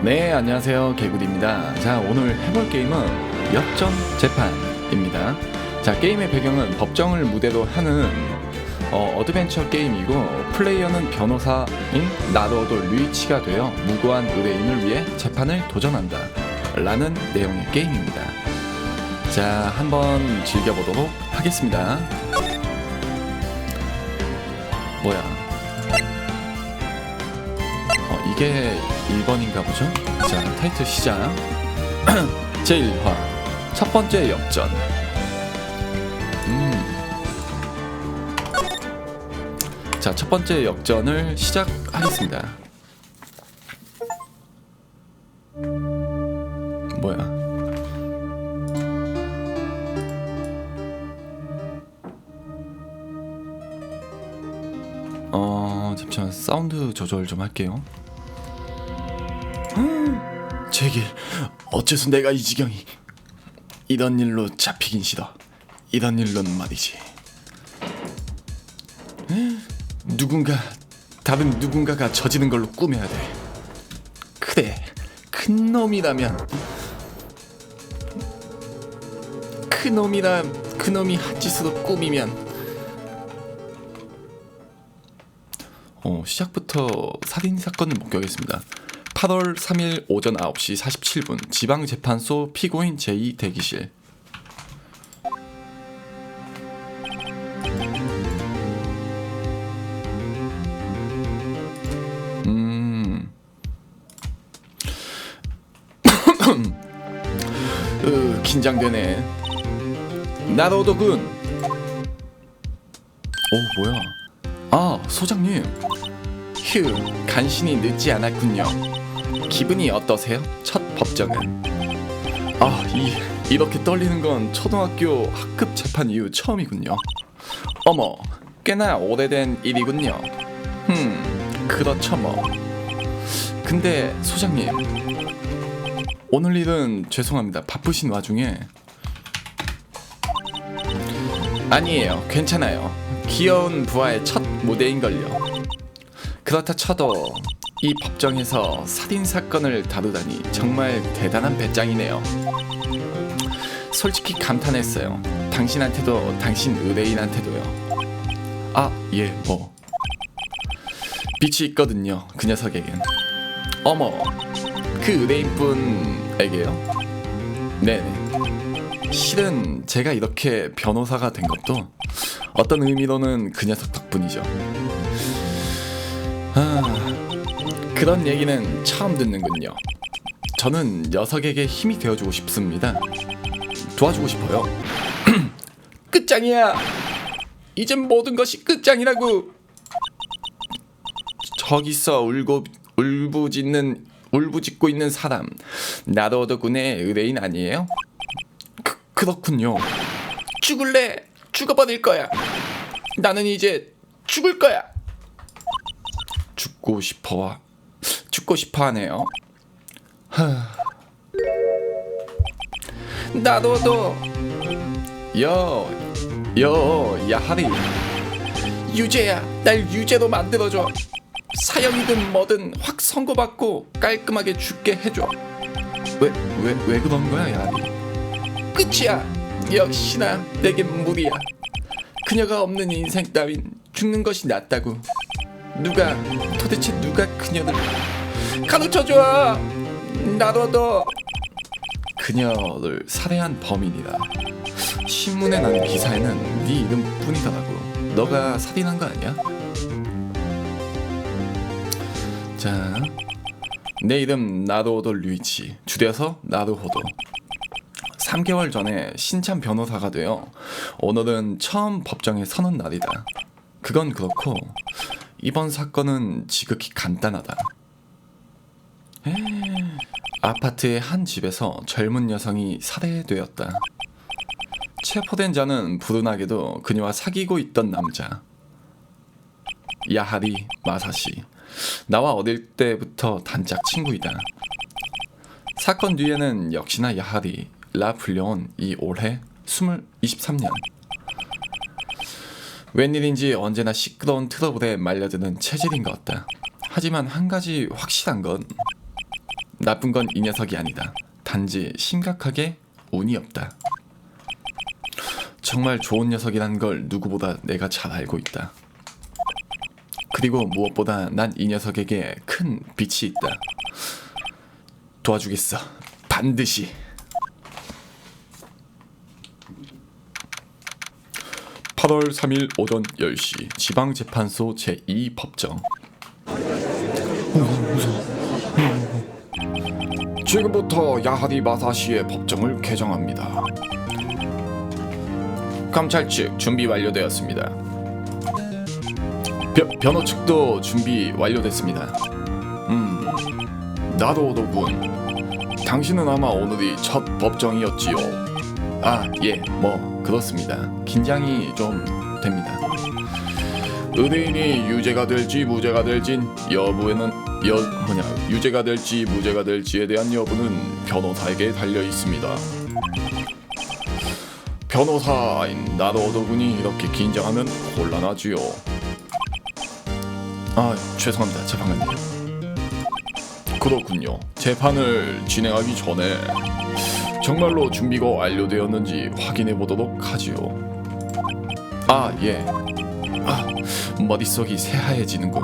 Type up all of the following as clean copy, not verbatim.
네, 안녕하세요. 개구리입니다. 자, 오늘 해볼 게임은 역전 재판입니다. 자, 게임의 배경은 법정을 무대로 하는 어드벤처 게임이고, 플레이어는 변호사인 나루오도 류이치가 되어 무고한 의뢰인을 위해 재판을 도전한다 라는 내용의 게임입니다. 자, 한번 즐겨보도록 하겠습니다. 뭐야, 이게 1번인가 보죠? 자, 타이틀 시작. 제1화 첫 번째 역전. 자, 첫 번째 역전을 시작하겠습니다. 뭐야? 잠시만, 사운드 조절 좀 할게요. 제길, 어째서 내가 이 지경이. 이런 일로 잡히긴 싫어. 이런 일로는 말이지. 다른 누군가가 저지른 걸로 꾸며야 돼. 그래, 큰 놈이라면, 그놈이 한 짓으로 꾸미면. 시작부터 살인 사건을 목격했습니다. 8월 3일 오전 9시 47분 지방재판소 피고인 제2 대기실. 긴장되네. 나로도군. 오, 뭐야? 아, 소장님. 휴, 간신히 늦지 않았군요. 기분이 어떠세요? 첫 법정은. 이렇게 떨리는 건 초등학교 학급 재판 이후 처음이군요. 어머, 꽤나 오래된 일이군요. 그렇죠 뭐. 근데 소장님, 오늘 일은 죄송합니다. 바쁘신 와중에. 아니에요, 괜찮아요. 귀여운 부하의 첫 무대인걸요. 그렇다 쳐도 이 법정에서 살인사건을 다루다니 정말 대단한 배짱이네요. 솔직히 감탄했어요. 당신한테도, 당신 의뢰인한테도요. 예, 뭐. 빛이 있거든요, 그 녀석에겐. 어머, 그 의뢰인분에게요? 네네. 실은 제가 이렇게 변호사가 된 것도 어떤 의미로는 그 녀석 덕분이죠. 그런 얘기는 처음 듣는군요. 저는 녀석에게 힘이 되어주고 싶습니다. 도와주고 싶어요. 끝장이야. 이젠 모든 것이 끝장이라고. 저기서 울부짖고 있는 사람, 나로도 군의 의뢰인 아니에요? 그렇군요. 죽을래. 죽어버릴 거야. 나는 이제 죽을 거야. 죽고 싶어 하네요. 나도도. 야하리. 유죄야. 날 유죄로 만들어줘. 사형이든 뭐든 확 선고받고 깔끔하게 죽게 해줘. 왜 그런 거야, 야하리? 끝이야. 역시나 내겐 무리야. 그녀가 없는 인생 따윈 죽는 것이 낫다고. 도대체 누가 그녀를 가르쳐줘. 나로도. 그녀를 살해한 범인이다. 신문에 난 기사에는 네 이름뿐이더라고. 너가 살인한 거 아니야? 자, 내 이름 나루오도 류이치, 줄여서 나루호도. 3개월 전에 신참 변호사가 되어 오늘은 처음 법정에 서는 날이다. 그건 그렇고 이번 사건은 지극히 간단하다. 아파트의 한 집에서 젊은 여성이 살해되었다. 체포된 자는 불운하게도 그녀와 사귀고 있던 남자, 야하리 마사시. 나와 어릴 때부터 단짝 친구이다. 사건 뒤에는 역시나 야하리라 불려온 이 올해 23년. 웬일인지 언제나 시끄러운 트러블에 말려드는 체질인 것 같다. 하지만 한 가지 확실한 건 나쁜 건 이 녀석이 아니다. 단지 심각하게 운이 없다. 정말 좋은 녀석이란 걸 누구보다 내가 잘 알고 있다. 그리고 무엇보다 난 이 녀석에게 큰 빚이 있다. 도와주겠어. 반드시. (8월 3일) 오전 10시 지방재판소 제2법정. 지금부터 야하리 마사시의 법정을 개정합니다. 검찰 측 준비 완료되었습니다. 변호 측도 준비 완료됐습니다. 나도오도군. 당신은 아마 오늘이 첫 법정이었지요. 예, 뭐 그렇습니다. 긴장이 좀 됩니다. 의뢰인이 유죄가 될지 무죄가 될진 유죄가 될지 무죄가 될지에 대한 여부는 변호사에게 달려 있습니다. 변호사인 나도오도군이 이렇게 긴장하면 곤란하지요. 죄송합니다, 재판관님. 그렇군요. 재판을 진행하기 전에 정말로 준비가 완료되었는지 확인해 보도록 하지요. 예. 머릿속이 새하얘지는군.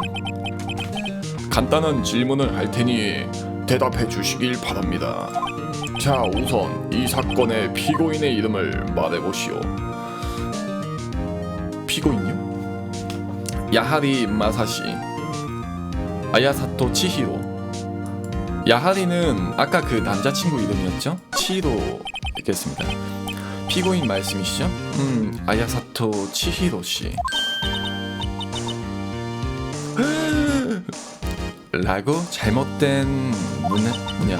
간단한 질문을 할 테니 대답해 주시길 바랍니다. 자, 우선 이 사건의 피고인의 이름을 말해보시오. 피고인요? 야하리 마사시, 아야사토 치히로. 야하리는 아까 그 남자친구 이름이었죠? 치히로 있겠습니다. 피고인 말씀이시죠? 아야사토 치히로 씨. 라고 잘못된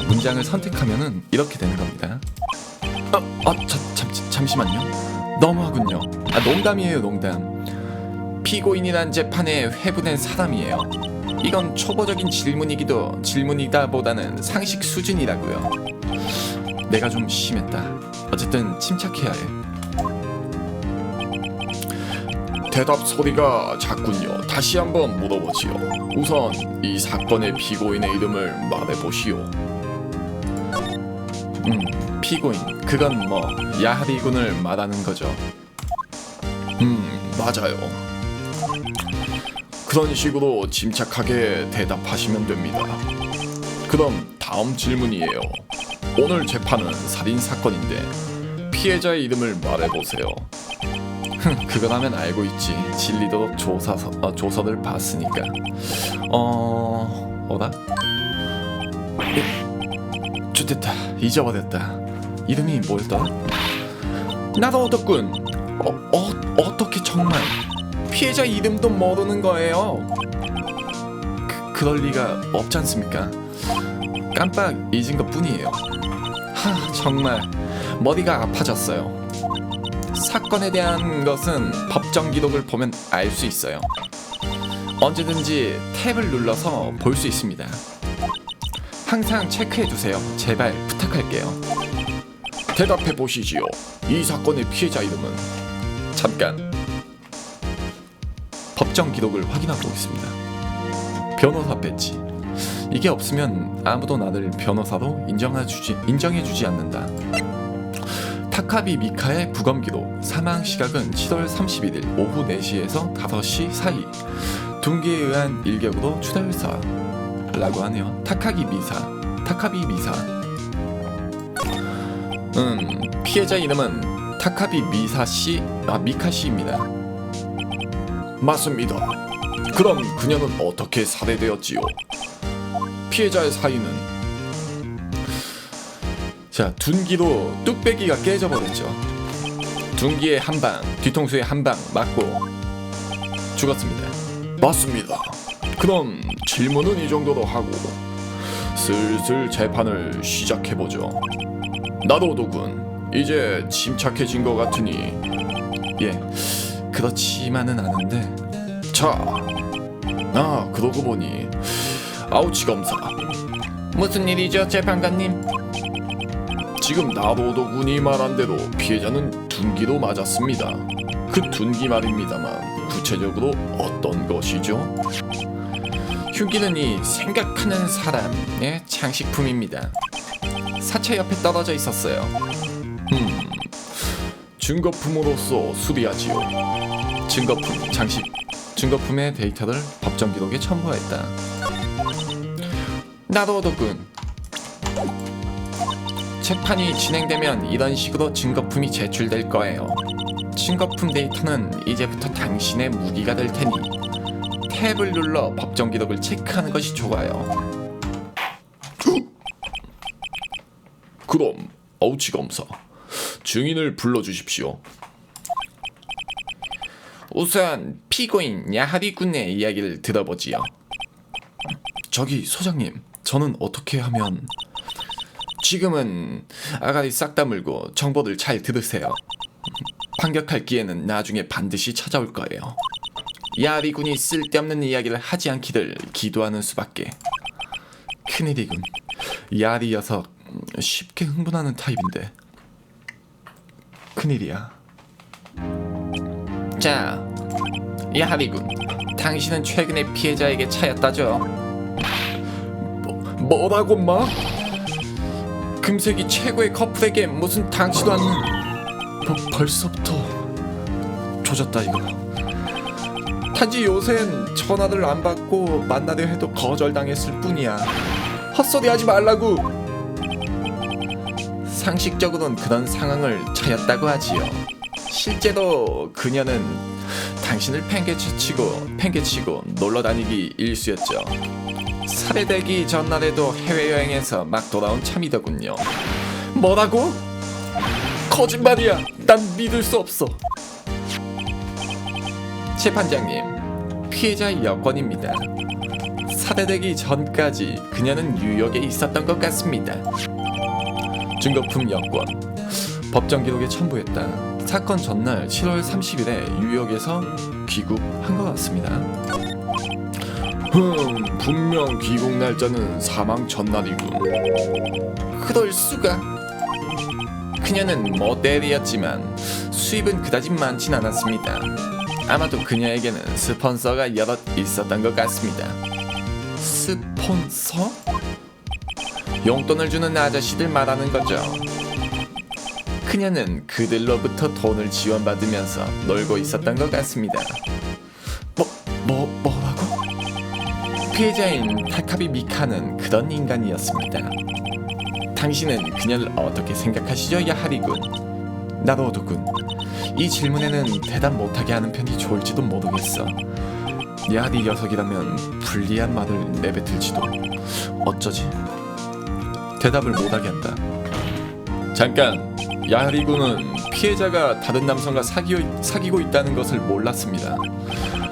문장을 선택하면은 이렇게 되는 겁니다. 잠시만요. 너무하군요. 농담이에요, 농담. 피고인이란 재판에 회부된 사람이에요. 이건 초보적인 질문이다 보다는 상식 수준이라고요. 내가 좀 심했다. 어쨌든 침착해야 해. 대답 소리가 작군요. 다시 한번 물어보지요. 우선 이 사건의 피고인의 이름을 말해보시오. 피고인. 그건 뭐 야하리 군을 말하는 거죠. 맞아요. 그런 식으로 침착하게 대답하시면 됩니다. 그럼 다음 질문이에요. 오늘 재판은 살인 사건인데 피해자의 이름을 말해보세요. 그건 하면 알고 있지. 질리도록 조서를 봤으니까. 어라? 좋됐다. 잊어버렸다. 이름이 뭐였더라? 나도오도군. 어떻게 정말 피해자 이름도 모르는 거예요? 그럴 리가 없지 않습니까? 깜빡 잊은 것 뿐이에요. 정말 머리가 아파졌어요. 사건에 대한 것은 법정 기록을 보면 알 수 있어요. 언제든지 탭을 눌러서 볼 수 있습니다. 항상 체크해두세요. 제발 부탁할게요. 대답해 보시지요. 이 사건의 피해자 이름은? 잠깐. 법정 기록을 확인하고 있습니다. 변호사 배지. 이게 없으면 아무도 나를 변호사로 인정해주지 않는다. 타카비 미카의 부검 기록. 사망 시각은 7월 31일 오후 4시에서 5시 사이. 둔기에 의한 일격으로 추달사라고 하네요. 타카비 미사. 피해자 이름은 타카비 미카 씨입니다. 맞습니다. 그럼 그녀는 어떻게 살해되었지요? 피해자의 사인은? 자, 둔기로 뚝배기가 깨져버렸죠. 둔기에 한 방, 뒤통수에 한 방 맞고 죽었습니다. 맞습니다. 그럼 질문은 이 정도로 하고 슬슬 재판을 시작해보죠. 나도오도군, 이제 침착해진 것 같으니. 예, 그렇지만은 않은데. 자, 그러고 보니 아우치 검사. 무슨 일이죠, 재판관님? 지금 나도오도군이 말한 대로 피해자는 둔기로 맞았습니다. 그 둔기 말입니다만 구체적으로 어떤 것이죠? 흉기는 이 생각하는 사람의 장식품입니다. 사체 옆에 떨어져 있었어요. 증거품으로서 수리하지요. 증거품의 데이터를 법정 기록에 첨부했다. 나도 오더군. 재판이 진행되면 이런 식으로 증거품이 제출될 거예요. 증거품 데이터는 이제부터 당신의 무기가 될 테니 탭을 눌러 법정 기록을 체크하는 것이 좋아요. 그럼 아우치 검사, 증인을 불러주십시오. 우선 피고인 야하리 군의 이야기를 들어보지요. 저기 소장님, 저는 어떻게 하면... 지금은 아가리 싹 다물고 정보를 잘 들으세요. 판결할 기회는 나중에 반드시 찾아올 거예요. 야하리 군이 쓸데없는 이야기를 하지 않기를 기도하는 수밖에. 큰일이군. 야하리 녀석 쉽게 흥분하는 타입인데. 큰일이야. 자, 야하리군, 당신은 최근에 피해자에게 차였다죠? 뭐라고 마? 금색이 최고의 커플에게 무슨 당치도 않는... 벌써부터 조졌다 이거. 단지 요샌 전화를 안 받고 만나려 해도 거절당했을 뿐이야. 헛소리 하지 말라고. 상식적으로는 그런 상황을 차였다고 하지요. 실제로 그녀는 당신을 팽개치고 놀러다니기 일쑤였죠. 살해되기 전날에도 해외여행에서 막 돌아온 참이더군요. 뭐라고? 거짓말이야. 난 믿을 수 없어. 재판장님, 피해자의 여권입니다. 살해되기 전까지 그녀는 뉴욕에 있었던 것 같습니다. 증거품 여권, 법정 기록에 첨부했다. 사건 전날 7월 30일에 뉴욕에서 귀국한 것 같습니다. 분명 귀국 날짜는 사망 전날이군. 그럴 수가. 그녀는 모델이었지만 수입은 그다지 많진 않았습니다. 아마도 그녀에게는 스폰서가 여럿 있었던 것 같습니다. 스폰서? 용돈을 주는 아저씨들 말하는 거죠. 그녀는 그들로부터 돈을 지원받으면서 놀고 있었던 것 같습니다. 뭐라고? 피해자인 타카비 미카는 그런 인간이었습니다. 당신은 그녀를 어떻게 생각하시죠, 야하리군? 나로도군. 이 질문에는 대답 못하게 하는 편이 좋을지도 모르겠어. 야하리 녀석이라면 불리한 말을 내뱉을지도. 어쩌지? 대답을 못하게 한다. 잠깐! 야하리군은 피해자가 다른 남성과 사귀고 있다는 것을 몰랐습니다.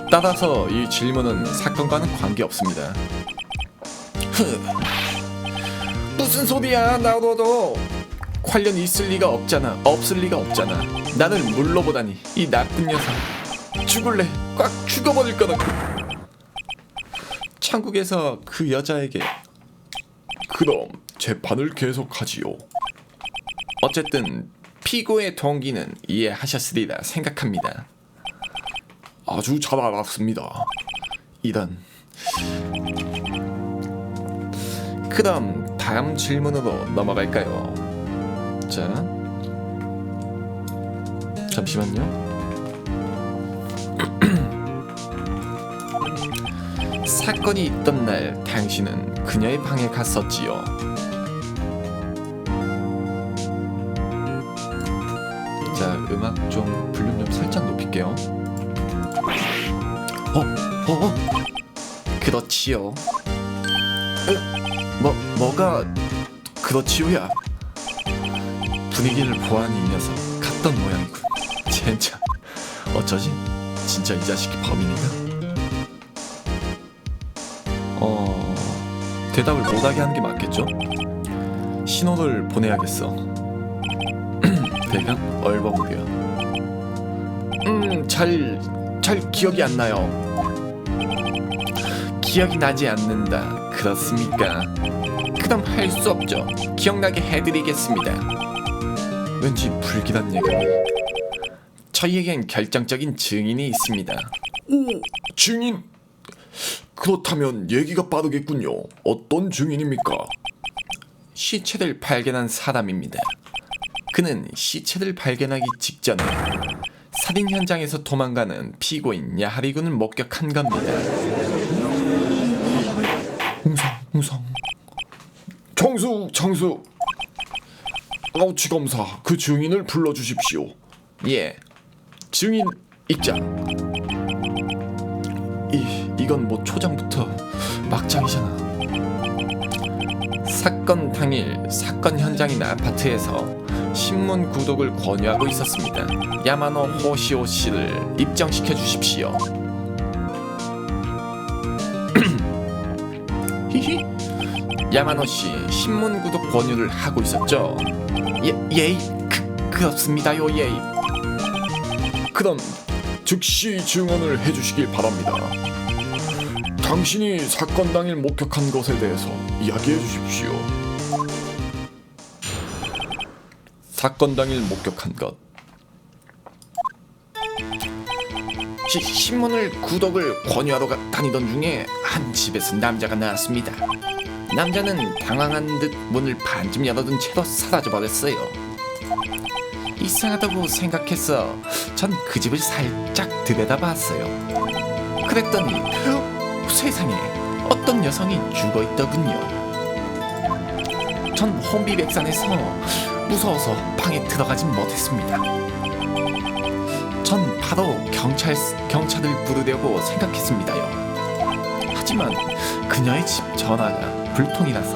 따라서 이 질문은 사건과는 관계없습니다. 무슨 소리야, 나로도. 관련 있을 리가 없잖아. 없을 리가 없잖아. 나를 물러보다니, 이 나쁜 녀석. 죽을래. 꽉 죽어버릴 거라고. 천국에서 그 여자에게. 그럼 재판을 계속하지요. 어쨌든 피고의 동기는 이해하셨으리라 생각합니다. 아주 잘 알았습니다. 이런. 그럼 다음 질문으로 넘어갈까요? 자, 잠시만요. 사건이 있던 날 당신은 그녀의 방에 갔었지요. 자, 음악 좀 볼륨 좀 살짝 높일게요. 그렇지요. 뭐가 그렇지요야. 분위기를 보아하니 이 녀석 갔던 모양이군. 젠장. 어쩌지? 진짜 이 자식이 범인인가? 대답을 못하게 하는 게 맞겠죠? 신호를 보내야겠어. 대강 얼버무려. 잘 기억이 안 나요. 기억이 나지 않는다. 그렇습니까? 그럼 할 수 없죠. 기억나게 해드리겠습니다. 왠지 불길한 예감이. 저희에겐 결정적인 증인이 있습니다. 오, 증인? 그렇다면 얘기가 빠르겠군요. 어떤 증인입니까? 시체를 발견한 사람입니다. 그는 시체를 발견하기 직전에 살인 현장에서 도망가는 피고인 야하리군을 목격한 겁니다. 웅성. 정수. 아우치 검사, 그 증인을 불러주십시오. 예, 증인 입장. 이건 뭐 초장부터 막장이잖아. 사건 당일 사건 현장인 아파트에서 신문 구독을 권유하고 있었습니다. 야마노 호시오 씨를 입정시켜 주십시오. 히히. 야마노 씨 신문 구독 권유를 하고 있었죠. 예, 그렇습니다요, 예. 그럼 즉시 증언을 해주시길 바랍니다. 당신이 사건 당일 목격한 것에 대해서 이야기해 주십시오. 사건 당일 목격한 것. 신문을 구독을 권유하러 다니던 중에 한 집에서 남자가 나왔습니다. 남자는 당황한 듯 문을 반쯤 열어둔 채로 사라져버렸어요. 이상하다고 생각해서 전 그 집을 살짝 들여다봤어요. 그랬더니 세상에 어떤 여성이 죽어있더군요. 전 혼비백산해서 무서워서 방에 들어가진 못했습니다. 전 바로 경찰을 부르려고 생각했습니다요. 하지만 그녀의 집 전화가 불통이라서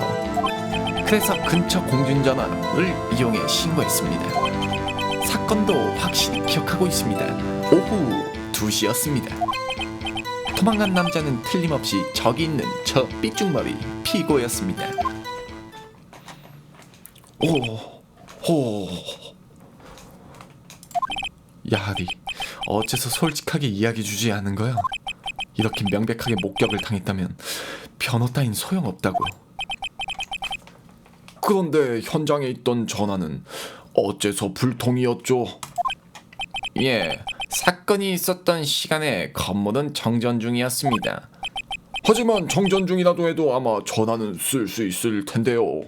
그래서 근처 공중전화를 이용해 신고했습니다. 사건도 확실히 기억하고 있습니다. 오후 2시였습니다. 도망간 남자는 틀림없이 저기 있는 저 삐죽머리 피고였습니다. 야하리, 어째서 솔직하게 이야기 주지 않은 거야? 이렇게 명백하게 목격을 당했다면 변호 따윈 소용없다고. 그런데 현장에 있던 전화는 어째서 불통이었죠? 예, 사건이 있었던 시간에 건물은 정전 중이었습니다. 하지만 정전 중이라도 해도 아마 전화는 쓸 수 있을 텐데요.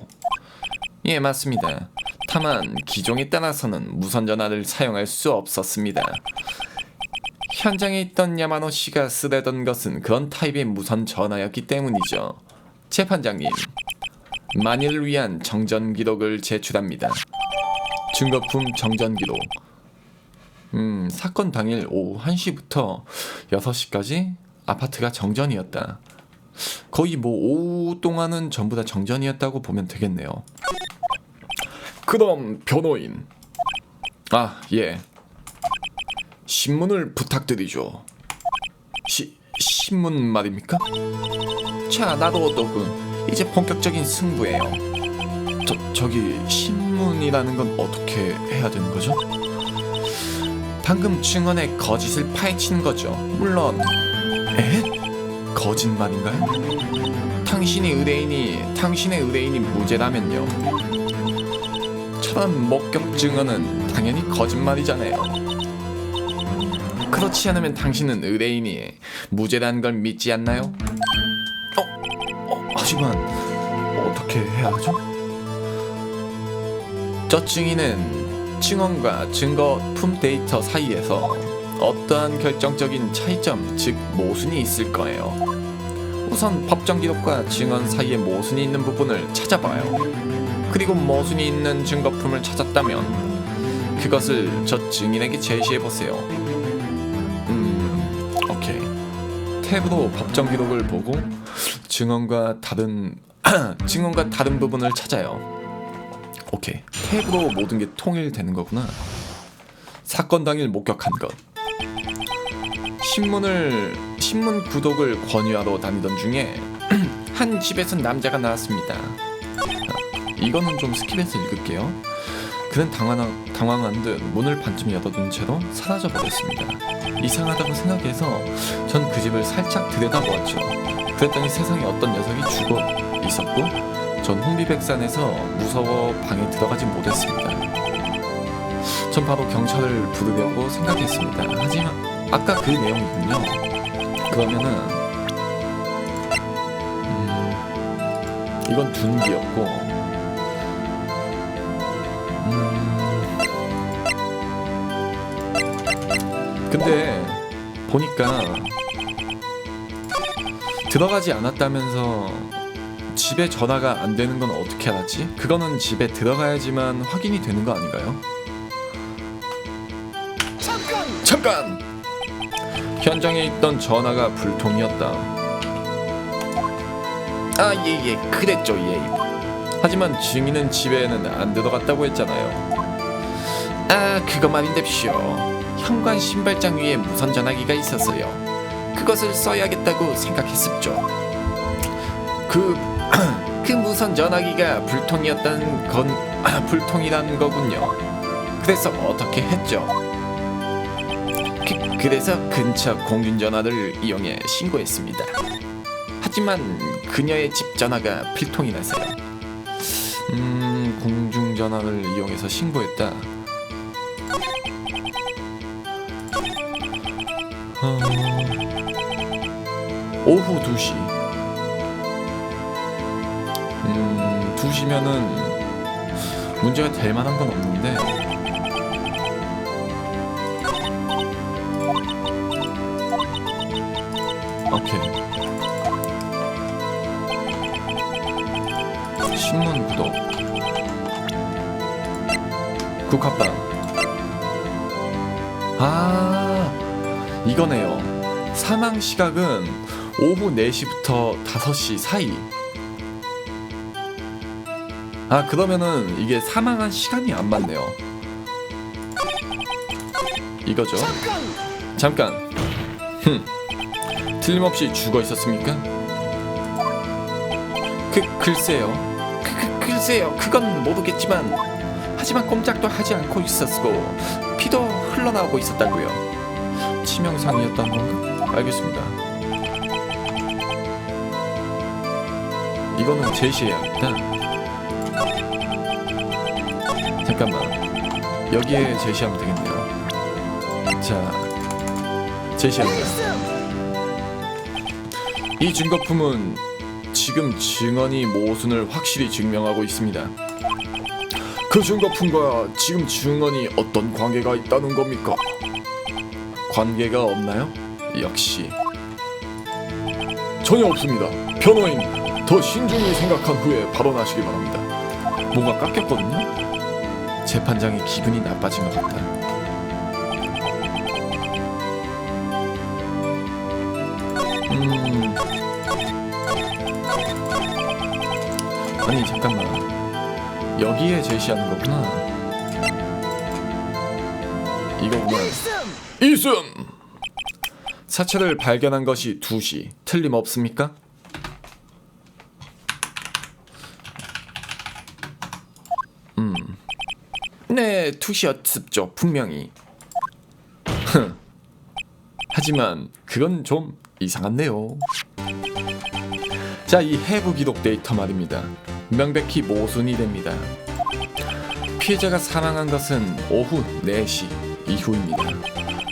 예, 맞습니다. 다만 기종에 따라서는 무선 전화를 사용할 수 없었습니다. 현장에 있던 야마노 씨가 쓰려던 것은 그런 타입의 무선 전화였기 때문이죠. 재판장님, 만일을 위한 정전 기록을 제출합니다. 증거품 정전 기록. 사건 당일 오후 1시부터 6시까지 아파트가 정전이었다. 거의 뭐 오후 동안은 전부 다 정전이었다고 보면 되겠네요. 그럼 변호인. 예. 신문을 부탁드리죠. 신문 말입니까? 자, 나도 이제 본격적인 승부예요. 저기 신문이라는 건 어떻게 해야 되는 거죠? 방금 증언의 거짓을 파헤치는 거죠. 물론 거짓말인가요? 당신의 의뢰인이 무죄라면요. 저런 목격 증언은 당연히 거짓말이잖아요. 그렇지 않으면 당신은 의뢰인이 무죄라는 걸 믿지 않나요? 하지만 어떻게 해야 하죠? 저 증인은 증언과 증거품 데이터 사이에서 어떠한 결정적인 차이점, 즉 모순이 있을 거예요. 우선 법정 기록과 증언 사이에 모순이 있는 부분을 찾아봐요. 그리고 모순이 있는 증거품을 찾았다면 그것을 저 증인에게 제시해보세요. 오케이. 탭으로 법정 기록을 보고 증언과 다른 부분을 찾아요. 오케이. 탭으로 모든 게 통일되는 거구나. 사건 당일 목격한 것. 신문 구독을 권유하러 다니던 중에 한 집에서 남자가 나왔습니다. 이거는 좀 스킵해서 읽을게요. 그는 당황한 듯 문을 반쯤 열어둔 채로 사라져버렸습니다. 이상하다고 생각해서 전 그 집을 살짝 들여다보았죠. 그랬더니 세상에 어떤 녀석이 죽어 있었고 전 혼비백산해서 무서워 방에 들어가지 못했습니다. 전 바로 경찰을 부르려고 생각했습니다. 하지만 아까 그 내용이군요. 그러면은 이건 둔기였고, 근데 보니까 들어가지 않았다면서 집에 전화가 안 되는 건 어떻게 알았지? 그거는 집에 들어가야지만 확인이 되는 거 아닌가요? 잠깐! 현장에 있던 전화가 불통이었다. 아, 예, 그랬죠, 예. 하지만 증인은 집에는 안 들어갔다고 했잖아요. 아, 그거 말인데쇼. 현관 신발장 위에 무선 전화기가 있었어요. 그것을 써야겠다고 생각했었죠. 그 무선 전화기가 불통이었다는 건 불통이라는 거군요. 그래서 어떻게 했죠? 그래서 근처 공중전화를 이용해 신고했습니다. 하지만 그녀의 집 전화가 필통이라서요. 공중전화를 이용해서 신고했다. 오후 2시. 2시면은 문제가 될 만한 건 없는데, 오케이. 신문 구독. 국화빵. 아, 이거네요. 사망 시각은 오후 4시부터 5시 사이. 아, 그러면은 이게 사망한 시간이 안 맞네요. 이거죠. 잠깐. 틀림없이 죽어 있었습니까? 글쎄요. 글쎄요. 그건 모르겠지만, 하지만 꼼짝도 하지 않고 있었고 피도 흘러나오고 있었다고요. 치명상이었던 건가? 알겠습니다. 이거는 제시해야겠다. 잠깐만, 여기에 제시하면 되겠네요. 자, 제시합니다. 이 증거품은 지금 증언이 모순을 확실히 증명하고 있습니다. 그 증거품과 지금 증언이 어떤 관계가 있다는 겁니까? 관계가 없나요? 역시 전혀 없습니다. 변호인, 더 신중히 생각한 후에 발언하시기 바랍니다. 뭔가 깎였거든요? 재판장이 기분이 나빠진 것 같다. 아니, 잠깐만. 여기에 제시하는 거구나. 이거구나. 이승! 사체를 발견한 것이 2시. 틀림없습니까? 네, 2시였습죠. 분명히. 하지만 그건 좀 이상한데요. 자, 이 해부 기록 데이터 말입니다. 명백히 모순이 됩니다. 피해자가 사망한 것은 오후 4시 이후입니다.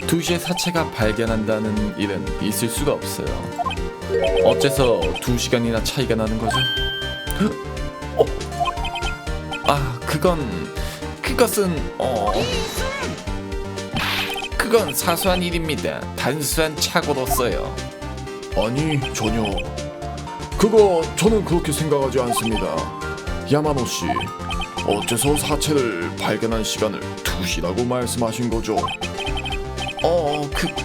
2시에 사체가 발견한다는 일은 있을 수가 없어요. 어째서 2시간이나 차이가 나는 거죠? 그건 사소한 일입니다. 단순한 착오로서요. 아니, 전혀. 그거 저는 그렇게 생각하지 않습니다. 야마노 씨, 어째서 사체를 발견한 시간을 2시라고 말씀하신 거죠?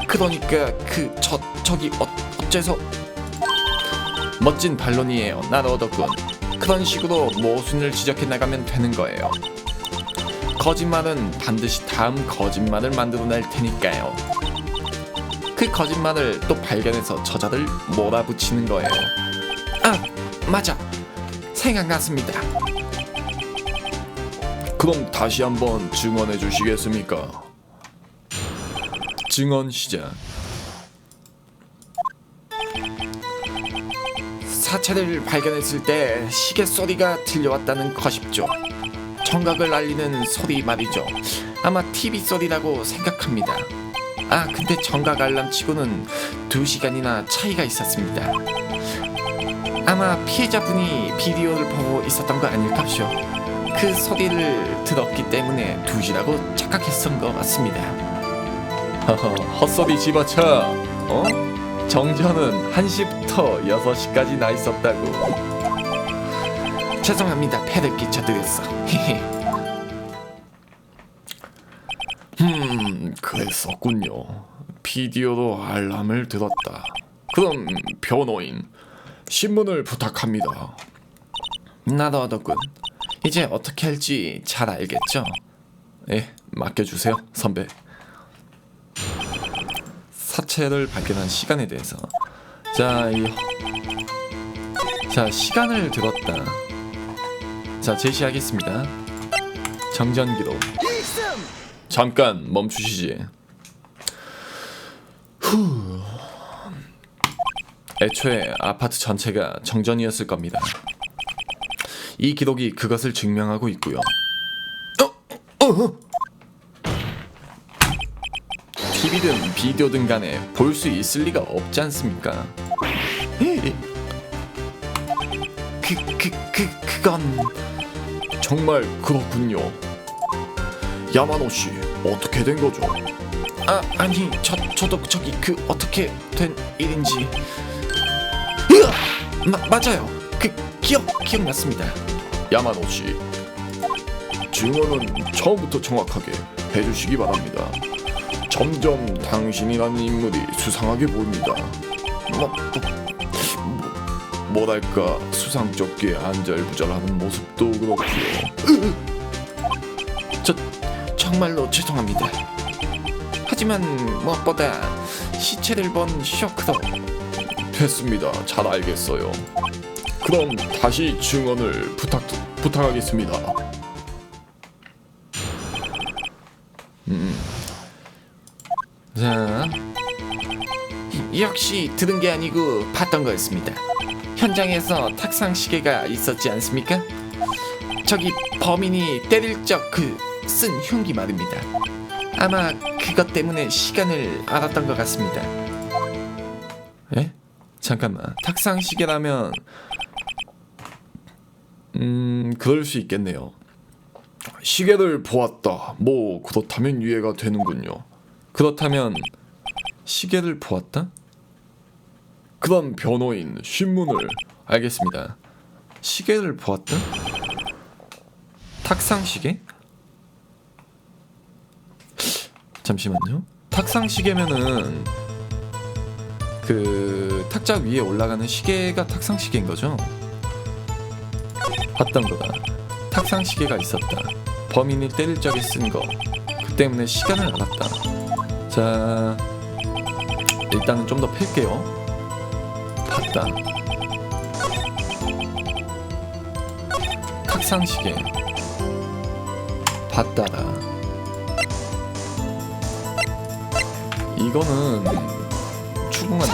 그러니까 저기 어째서. 멋진 반론이에요. 난 얻었군. 그런 식으로 모순을 지적해 나가면 되는 거예요. 거짓말은 반드시 다음 거짓말을 만들어낼 테니까요. 그 거짓말을 또 발견해서 저자들 몰아붙이는 거예요. 아, 맞아. 생각났습니다. 그럼 다시 한번 증언해 주시겠습니까? 증언 시작. 사체를 발견했을 때 시계 소리가 들려왔다는 것이죠. 정각을 알리는 소리 말이죠. 아마 TV 소리라고 생각합니다. 근데 정각 알람치고는 2시간이나 차이가 있었습니다. 아마 피해자분이 비디오를 보고 있었던 거 아닐까쇼. 그 소리를 들었기 때문에 2시라고 착각했던 것 같습니다. 허허, 헛소리 집어쳐. 정전은 1시부터 6시까지 나 있었다고. 죄송합니다. 패를 끼쳐드렸어. 그랬었군요. 비디오로 알람을 들었다. 그럼 변호인, 신문을 부탁합니다. 나도 얻었군. 이제 어떻게 할지 잘 알겠죠? 예, 맡겨주세요, 선배. 사체를 발견한 시간에 대해서. 자, 시간을 들었다. 자, 제시하겠습니다. 정전 기록. 잠깐 멈추시지. 애초에 아파트 전체가 정전이었을 겁니다. 이 기록이 그것을 증명하고 있고요. TV든 비디오든 간에 볼 수 있을 리가 없지 않습니까? 그건 정말 그렇군요. 야마노 씨, 어떻게 된 거죠? 아니 저도 저기 어떻게 된 일인지. 맞아요. 기억났습니다. 야마노 씨, 증언은 처음부터 정확하게 해주시기 바랍니다. 점점 당신이라는 인물이 수상하게 보입니다. 뭐랄까 수상쩍게 안절부절하는 모습도 그렇고요. 정말로 죄송합니다. 하지만 무엇보다 시체를 본 쇼크도. 됐습니다. 잘 알겠어요. 그럼 다시 증언을 부탁하겠습니다. 자, 역시 들은 게 아니고 봤던 거였습니다. 현장에서 탁상 시계가 있었지 않습니까? 저기 범인이 때릴 적 쓴 흉기 말입니다. 아마 그것 때문에 시간을 알았던 것 같습니다. 예? 잠깐만, 탁상 시계라면 그럴 수 있겠네요. 시계를 보았다. 뭐 그렇다면 이해가 되는군요. 그렇다면 시계를 보았다? 그럼 변호인, 신문을. 알겠습니다. 시계를 보았다? 탁상 시계? 잠시만요. 탁상 시계면은 그 탁자 위에 올라가는 시계가 탁상 시계인 거죠? 봤던 거다. 탁상 시계가 있었다. 범인이 때릴 적에 쓴 거. 그 때문에 시간을 알았다. 자, 일단은 좀 더 팰게요. 봤다. 탁상 시계. 봤다라. 이거는 추궁한다.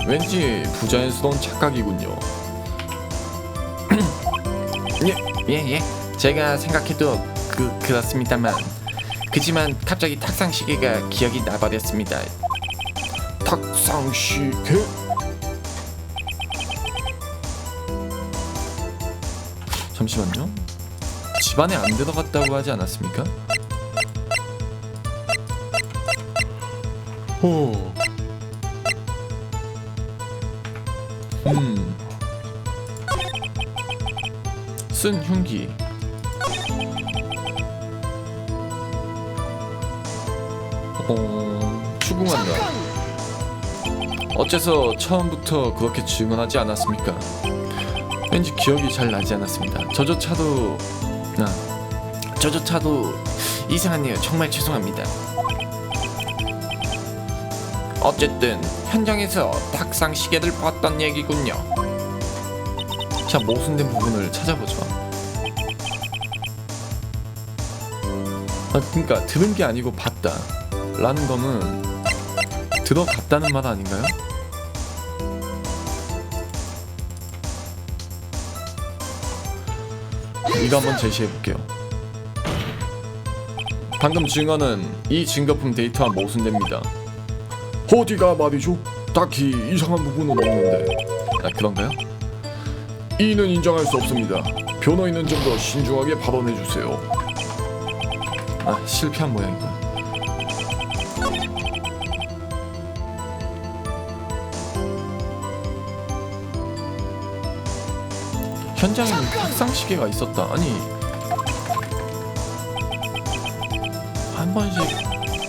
왠지 부자연스러운 착각이군요. 예. 제가 생각해도 그렇습니다만, 그지만 갑자기 탁상 시계가 기억이 나버렸습니다. 탁상 시계? 잠시만요. 집안에 안 들어갔다고 하지 않았습니까? 쓴 흉기. 추궁한다. 어째서 처음부터 그렇게 증언하지 않았습니까? 왠지 기억이 잘 나지 않았습니다. 저조차도 이상하네요. 정말 죄송합니다. 어쨌든 현장에서 탁상 시계를 봤던 얘기군요. 자, 모순된 부분을 찾아보죠. 그러니까 들은 게 아니고 봤다 라는 거는 들어갔다는 말 아닌가요? 이거 한번 제시해볼게요. 방금 증언은 이 증거품 데이터와 모순됩니다. 어디가 말이죠? 딱히 이상한 부분은 없는데. 아, 그런가요? 이는 인정할 수 없습니다. 변호인은 좀 더 신중하게 발언해 주세요. 아, 실패한 모양이다. 현장에는 탁상 시계가 있었다. 아니, 한 번씩.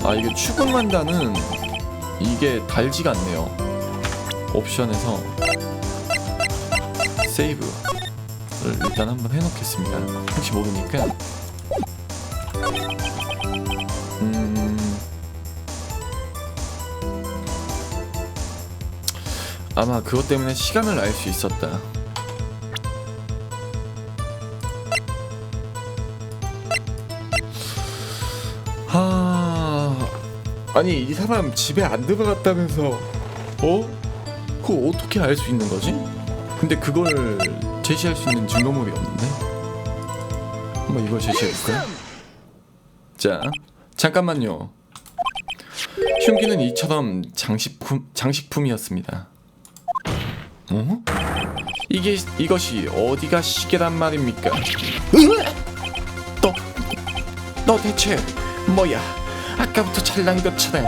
아, 이게 추궁한다는 이게 달지가 않네요. 옵션에서 세이브를 일단 한번 해놓겠습니다. 혹시 모르니까. 아마 그것 때문에 시간을 알 수 있었다. 아니, 이 사람 집에 안 들어갔다면서. 그거 어떻게 알 수 있는 거지? 근데 그걸 제시할 수 있는 증거물이 없는데? 한번 이걸 제시해볼까요? 자, 잠깐만요. 흉기는 이처럼 장식품이었습니다. 이것이 어디가 시계란 말입니까? 너 대체 뭐야? 아까부터 잘난 것처럼.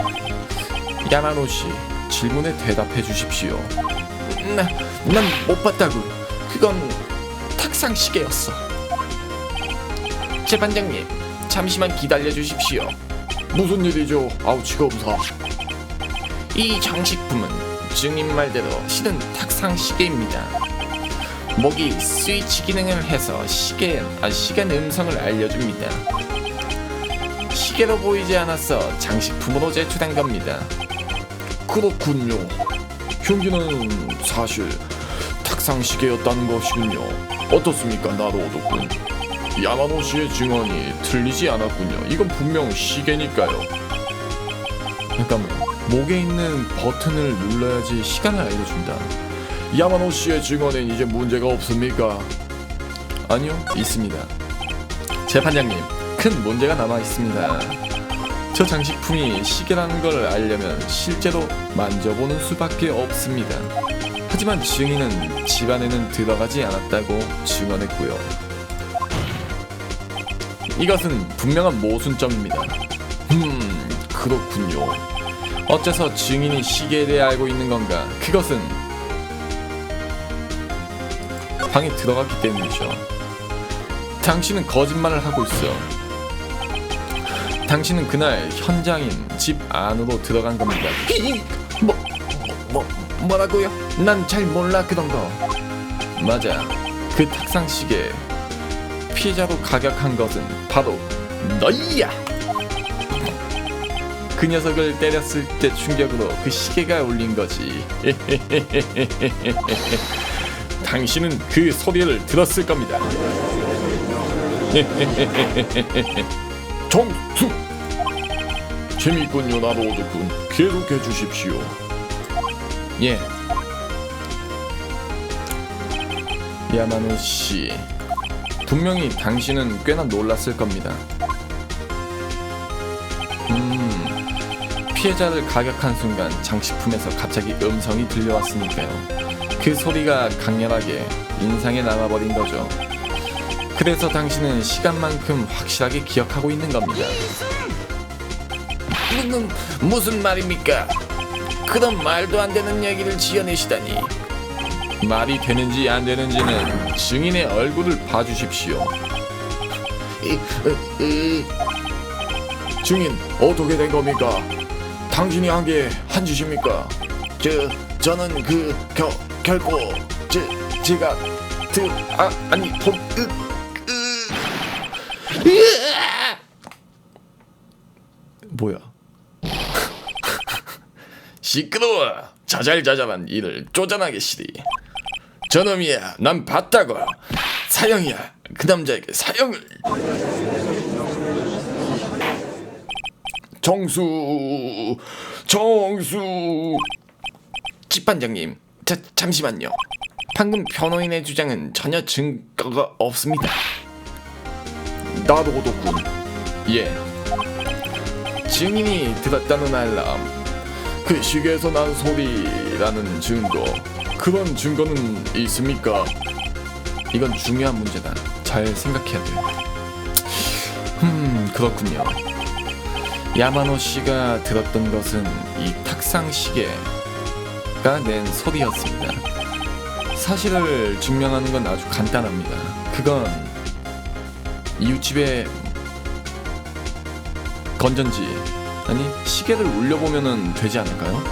야마노 씨, 질문에 대답해 주십시오. 난 못 봤다고. 그건 탁상 시계였어. 재판장님, 잠시만 기다려 주십시오. 무슨 일이죠, 아우치 검사? 이 장식품은 증인 말대로 실은 탁상 시계입니다. 목이 스위치 기능을 해서 시간 음성을 알려줍니다. 시계로 보이지 않아서 장식품으로 제출한 겁니다. 그렇군요. 흉기는 사실 탁상 시계였다는 것이군요. 어떻습니까, 나로오도군? 야마노 씨의 증언이 틀리지 않았군요. 이건 분명 시계니까요. 잠깐만, 목에 있는 버튼을 눌러야지 시간을 알려준다. 야마노 씨의 증언엔 이제 문제가 없습니까? 아니요, 있습니다. 재판장님, 큰 문제가 남아 있습니다. 저 장식품이 시계라는 걸 알려면 실제로 만져보는 수밖에 없습니다. 하지만 증인은 집 안에는 들어가지 않았다고 증언했고요. 이것은 분명한 모순점입니다. 그렇군요. 어째서 증인이 시계에 대해 알고 있는 건가? 그것은 방에 들어갔기 때문이죠. 당신은 거짓말을 하고 있어. 당신은 그날 현장인 집 안으로 들어간 겁니다. 뭐라고요? 난 잘 몰라 그런 거. 맞아. 그 탁상 시계 피해자로 가격한 것은 바로 너야. 그 녀석을 때렸을 때 충격으로 그 시계가 울린 거지. 당신은 그 소리를 들었을 겁니다. 정수! 재밌군요, 나로오도군. 계속해 주십시오. 예. 야마노 씨, 분명히 당신은 꽤나 놀랐을 겁니다. 피해자를 가격한 순간 장식품에서 갑자기 음성이 들려왔으니까요. 그 소리가 강렬하게 인상에 남아버린 거죠. 그래서 당신은 시간만큼 확실하게 기억하고 있는 겁니다. 무슨 말입니까? 그런 말도 안 되는 얘기를 지어내시다니. 말이 되는지 안 되는지는 증인의 얼굴을 봐주십시오. 증인, 어떻게 된 겁니까? 당신이 한 게 한 짓입니까? 저는 결코 제가 뭐야? 시끄러워. 자잘자잘한 일을 쪼잔하게 시리. 저놈이야, 난 봤다고. 사형이야. 그 남자에게 사형을. 정수. 집반장님, 잠시만요. 방금 변호인의 주장은 전혀 증거가 없습니다. 나로오도군. 예. 증인이 들었다는 알람. 그 시계에서 난 소리라는 증거, 그런 증거는 있습니까? 이건 중요한 문제다. 잘 생각해야 돼. 그렇군요. 야마노 씨가 들었던 것은 이 탁상 시계가 낸 소리였습니다. 사실을 증명하는 건 아주 간단합니다. 그건 이웃집의 건전지, 아니 시계를 울려보면 되지 않을까요?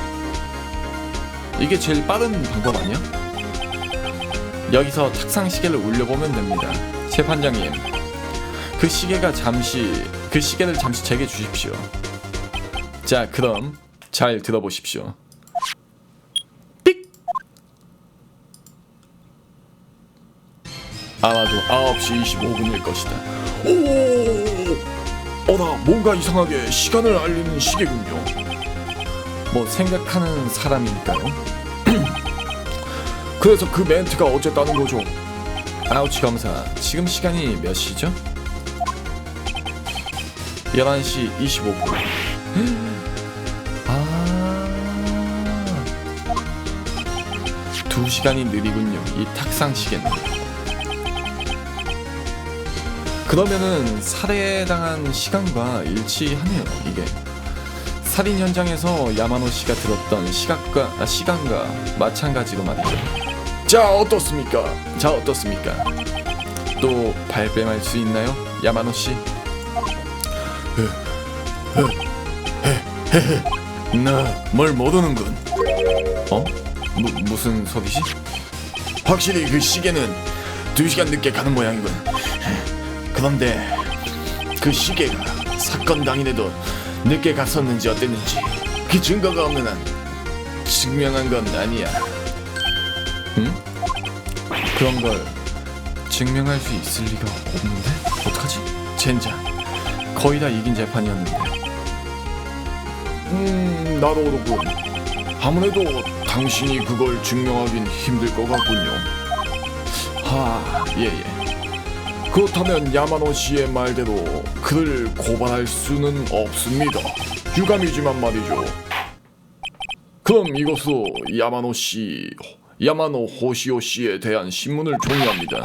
이게 제일 빠른 방법 아니야? 여기서 탁상 시계를 울려보면 됩니다. 재판장님, 그 시계를 잠시 제게 주십시오. 자, 그럼 잘 들어보십시오. 삑! 아마도 9시 25분일 것이다. 어라, 뭔가 이상하게 시간을 알리는 시계군요. 뭐 생각하는 사람이니까요. 그래서 그 멘트가 어쨌다는 거죠? 아우치 검사, 지금 시간이 몇 시죠? 11시 25분. 아, 2시간이 느리군요, 이 탁상 시계는. 그러면은 살해당한 시간과 일치하네요. 이게 살인 현장에서 야마노 씨가 들었던 시간과 마찬가지로 말이죠. 자, 어떻습니까? 또 발뺌할 수 있나요, 야마노 씨? 나 뭘 모르는군. 어? 무슨 소리지? 확실히 그 시계는 2시간 늦게 가는 모양이군. 그런데 그 시계가 사건 당일에도 늦게 갔었는지 어땠는지 그 증거가 없는 한 증명한 건 아니야. 응? 그런 걸 증명할 수 있을 리가 없는데? 어떡하지? 젠장, 거의 다 이긴 재판이었는데. 나도 그렇군. 아무래도 당신이 그걸 증명하긴 힘들 것 같군요. 예예. 그렇다면 야마노 씨의 말대로 그를 고발할 수는 없습니다. 유감이지만 말이죠. 그럼 이것으로 야마노 호시오 씨에 대한 신문을 종료합니다.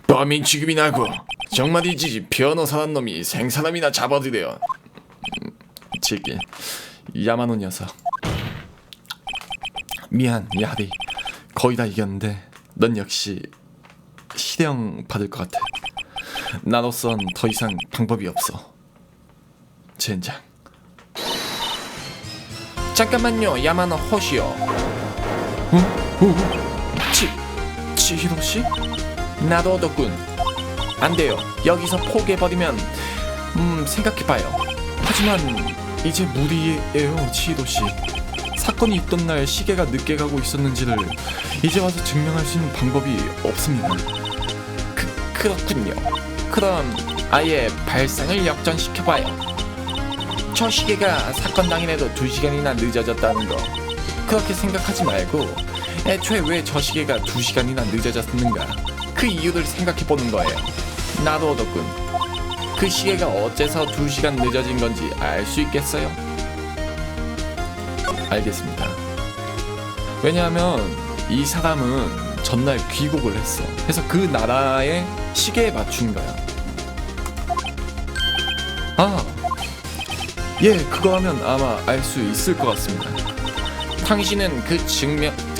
범인 취급이 나고 정말이지 변호사란 놈이 생사람이나 잡아들여. 제길, 야마노 녀석. 미안, 야리. 거의 다 이겼는데 넌 역시 실형 받을 것 같아. 나로선 더 이상 방법이 없어. 젠장. 잠깐만요, 야마노 호시오. 치히로 씨? 나도 얻었군. 안 돼요. 여기서 포기해버리면 생각해봐요. 하지만 이제 무리예요, 치히로 씨. 사건이 있던 날 시계가 늦게 가고 있었는지를 이제 와서 증명할 수 있는 방법이 없습니다. 그렇군요. 그럼 아예 발상을 역전시켜봐요. 저 시계가 사건 당일에도 2시간이나 늦어졌다는 거, 그렇게 생각하지 말고 애초에 왜 저 시계가 2시간이나 늦어졌는가, 그 이유를 생각해보는 거예요. 나도 얻었군. 그 시계가 어째서 2시간 늦어진 건지 알 수 있겠어요? 알겠습니다. 왜냐하면 이 사람은 전날 귀국을 했어. 그래서 그 나라의 시계에 맞춘 거야. 그거 하면 아마 알 수 있을 것 같습니다. 당신은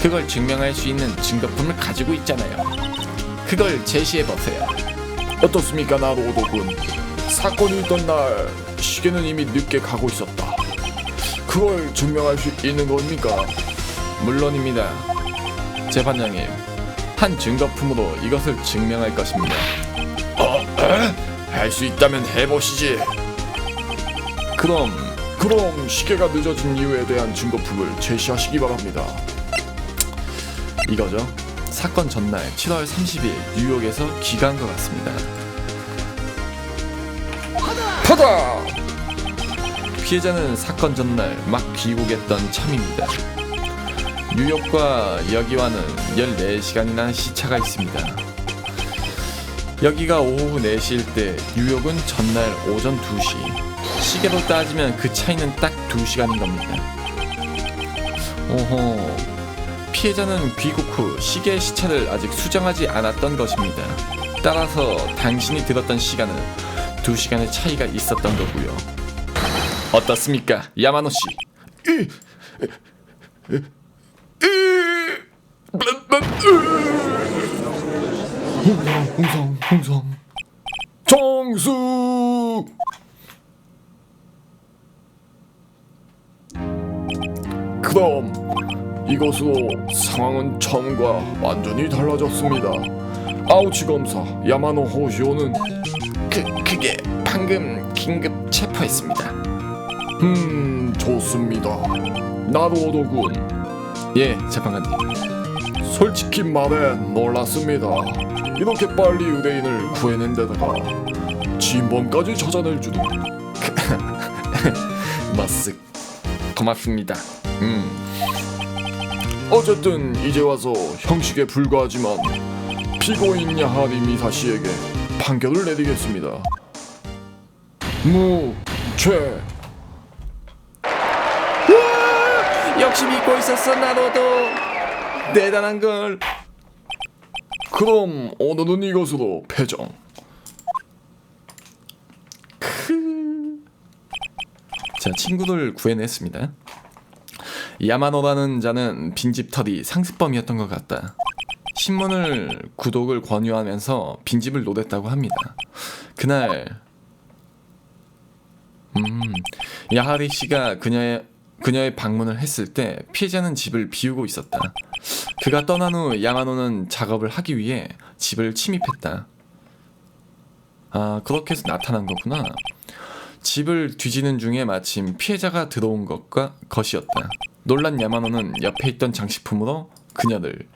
그걸 증명할 수 있는 증거품을 가지고 있잖아요. 그걸 제시해보세요. 어떻습니까, 나로도군? 사건이 있던 날 시계는 이미 늦게 가고 있었다. 그걸 증명할 수 있는 겁니까? 물론입니다. 재판장님, 한 증거품으로 이것을 증명할 것입니다. 할 수 있다면 해보시지. 그럼 시계가 늦어진 이유에 대한 증거품을 제시하시기 바랍니다. 이거죠. 사건 전날 7월 30일 뉴욕에서 귀가한 것 같습니다. 타다! 피해자는 사건 전날 막 귀국했던 참입니다. 뉴욕과 여기와는 14시간이나 시차가 있습니다. 여기가 오후 4시일 때 뉴욕은 전날 오전 2시. 시계로 따지면 그 차이는 딱 2시간인 겁니다. 오호. 피해자는 귀국 후 시계의 시차를 아직 수정하지 않았던 것입니다. 따라서 당신이 들었던 시간은 2시간의 차이가 있었던 거고요. 어떻습니까, 야마노 씨? 홍성 정수. 그럼 이것으로 상황은 처음과 완전히 달라졌습니다. 아우치 검사 야마노 호시오는 그게 방금 긴급 체포했습니다. 좋습니다. 나루오도군, 예, 재판관님. 솔직히 말해 놀랐습니다. 이렇게 빨리 의뢰인을 구해낸 데다가 진범까지 찾아낼 줄은. 머쓱. 고맙습니다. 어쨌든 이제 와서 형식에 불과하지만 피고인 야하리 미사 씨에게 판결을 내리겠습니다. 무죄. 역시 믿고 있었어, 나로도. 대단한 걸. 그럼 오늘은 이것으로 패정. 자, 친구들 구해냈습니다. 야마노라는 자는 빈집털이 상습범이었던 것 같다. 신문을 구독을 권유하면서 빈집을 노렸다고 합니다. 그날 야하리 씨가 그녀의 방문을 했을 때 피해자는 집을 비우고 있었다. 그가 떠난 후 야마노는 작업을 하기 위해 집을 침입했다. 아, 그렇게 해서 나타난 거구나. 집을 뒤지는 중에 마침 피해자가 들어온 것이었다. 놀란 야마노는 옆에 있던 장식품으로 그녀를.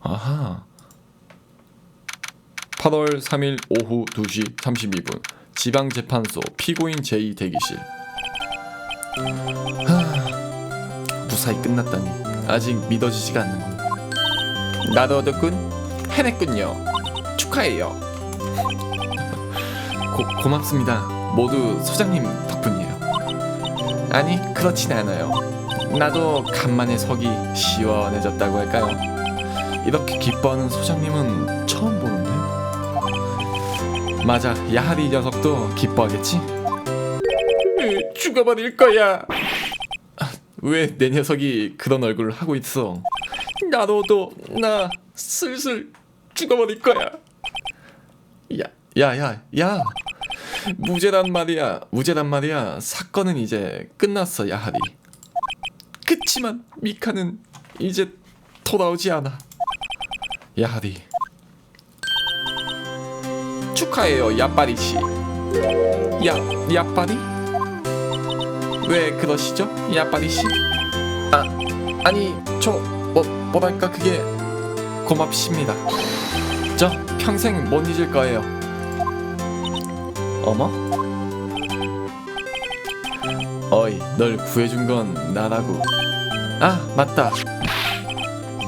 아하. 8월 3일 오후 2시 32분 지방재판소 피고인 제2 대기실. 무사히 끝났다니 아직 믿어지지가 않는군. 나도어덕군 해냈군요. 축하해요. 고맙습니다. 모두 소장님 덕분이에요. 아니, 그렇진 않아요. 나도 간만에 속이 시원해졌다고 할까요? 이렇게 기뻐하는 소장님은 처음 보는데. 맞아, 야하리 녀석도 기뻐하겠지? 죽어버릴 거야. 왜 내 녀석이 그런 얼굴을 하고 있어? 나로도 나 슬슬 죽어버릴 거야. 야. 무죄란 말이야. 사건은 이제 끝났어, 야하리. 그치만 미카는 이제 돌아오지 않아. 야하리. 축하해요, 야빠리 씨. 야빠리? 왜 그러시죠, 야빠리 씨? 아니 뭐랄까 그게 고맙습니다. 저 평생 못 잊을 거예요. 어머? 어이, 널 구해준 건 나라고. 아, 맞다.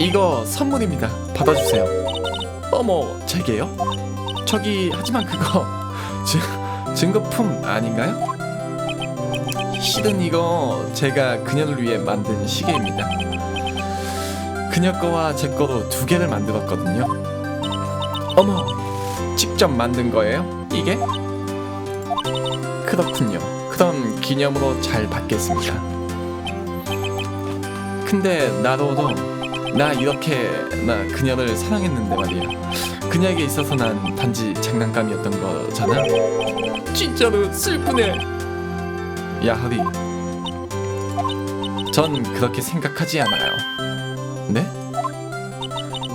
이거 선물입니다. 받아주세요. 어머, 제게요? 저기, 하지만 그거 증거품 아닌가요? 실은 이거 제가 그녀를 위해 만든 시계입니다. 그녀 거와 제 거로 2개를 만들었거든요. 어머, 직접 만든 거예요? 이게? 그렇군요. 그럼 기념으로 잘 받겠습니다. 근데 나로도 나 그녀를 사랑했는데 말이야. 그녀에게 있어서 난 단지 장난감이었던 거잖아. 진짜로 슬프네. 야하리, 전 그렇게 생각하지 않아요. 네?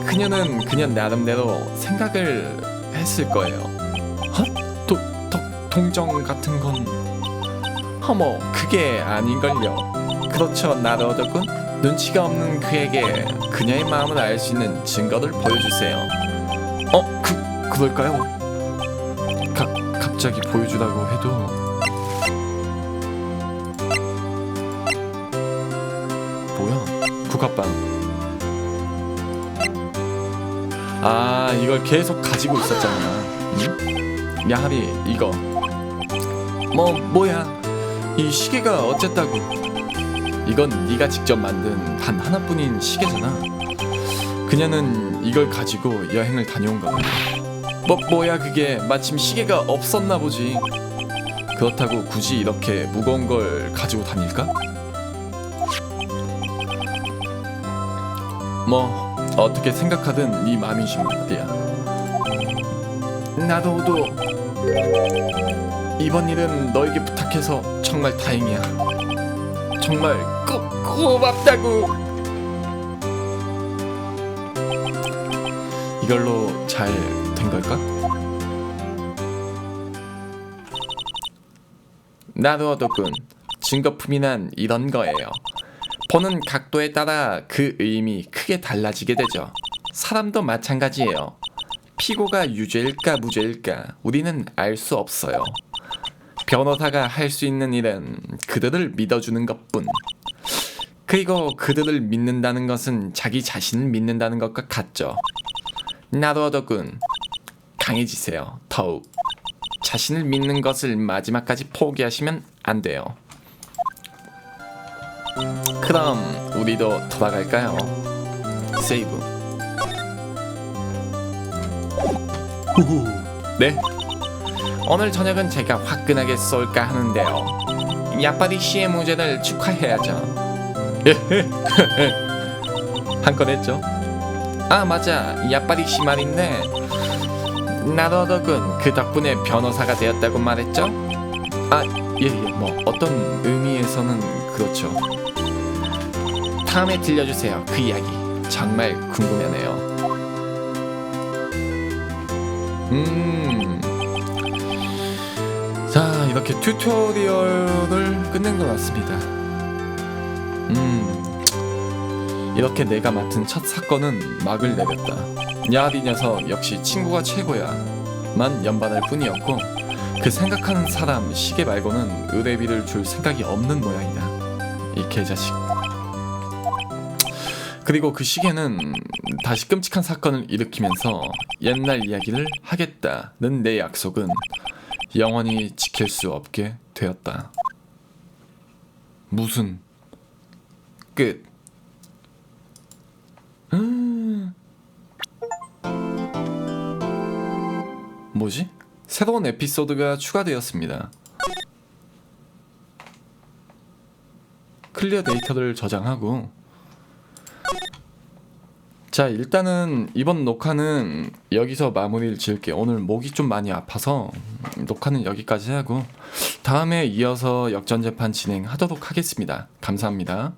그녀는 그녀 나름대로 생각을 했을 거예요. 동정 같은 건. 어머, 그게 아닌걸요. 그렇죠, 나로덕군. 눈치가 없는 그에게 그녀의 마음을 알 수 있는 증거를 보여주세요. 그럴까요? 갑자기 보여주라고 해도. 뭐야? 국화빵. 아, 이걸 계속 가지고 있었잖아. 응? 야하리, 이거 뭐야? 이 시계가 어쨌다고? 이건 네가 직접 만든 단 하나뿐인 시계잖아. 그녀는 이걸 가지고 여행을 다녀온 거야. 뭐야 그게? 마침 시계가 없었나 보지. 그렇다고 굳이 이렇게 무거운 걸 가지고 다닐까? 뭐 어떻게 생각하든 네 맘이지 말이야. 나도 이번 일은 너에게 부탁해서 정말 다행이야. 정말 고맙다고. 이걸로 잘 된 걸까? 나도어도군. 증거품이란 이런 거예요. 보는 각도에 따라 그 의미 크게 달라지게 되죠. 사람도 마찬가지예요. 피고가 유죄일까 무죄일까 우리는 알 수 없어요. 변호사가 할 수 있는 일은 그들을 믿어주는 것뿐. 그리고 그들을 믿는다는 것은 자기 자신을 믿는다는 것과 같죠. 나도어도군. 강해지세요. 더욱. 자신을 믿는 것을 마지막까지 포기하시면 안 돼요. 그럼 우리도 돌아갈까요? 세이브. 네? 오늘 저녁은 제가 화끈하게 쏠까 하는데요. 야빠리 씨의 무죄를 축하해야죠. 한 건 했죠? 아 맞아, 야빠리 씨 말인데 나도어덕은 그 덕분에 변호사가 되었다고 말했죠? 예, 뭐 어떤 의미에서는 그렇죠. 다음에 들려주세요. 그 이야기 정말 궁금하네요. 자, 이렇게 튜토리얼을 끝낸 것 같습니다. 이렇게 내가 맡은 첫 사건은 막을 내렸다. 야디 녀석 역시 친구가 최고야 만 연반할 뿐이었고, 그 생각하는 사람 시계 말고는 의뢰비를 줄 생각이 없는 모양이다, 이 개자식. 그리고 그 시계는 다시 끔찍한 사건을 일으키면서 옛날 이야기를 하겠다는 내 약속은 영원히 지킬 수 없게 되었다. 무슨 끝. 뭐지? 새로운 에피소드가 추가되었습니다. 클리어 데이터를 저장하고, 자, 일단은 이번 녹화는 여기서 마무리를 지을게요. 오늘 목이 좀 많이 아파서 녹화는 여기까지 하고 다음에 이어서 역전재판 진행하도록 하겠습니다. 감사합니다.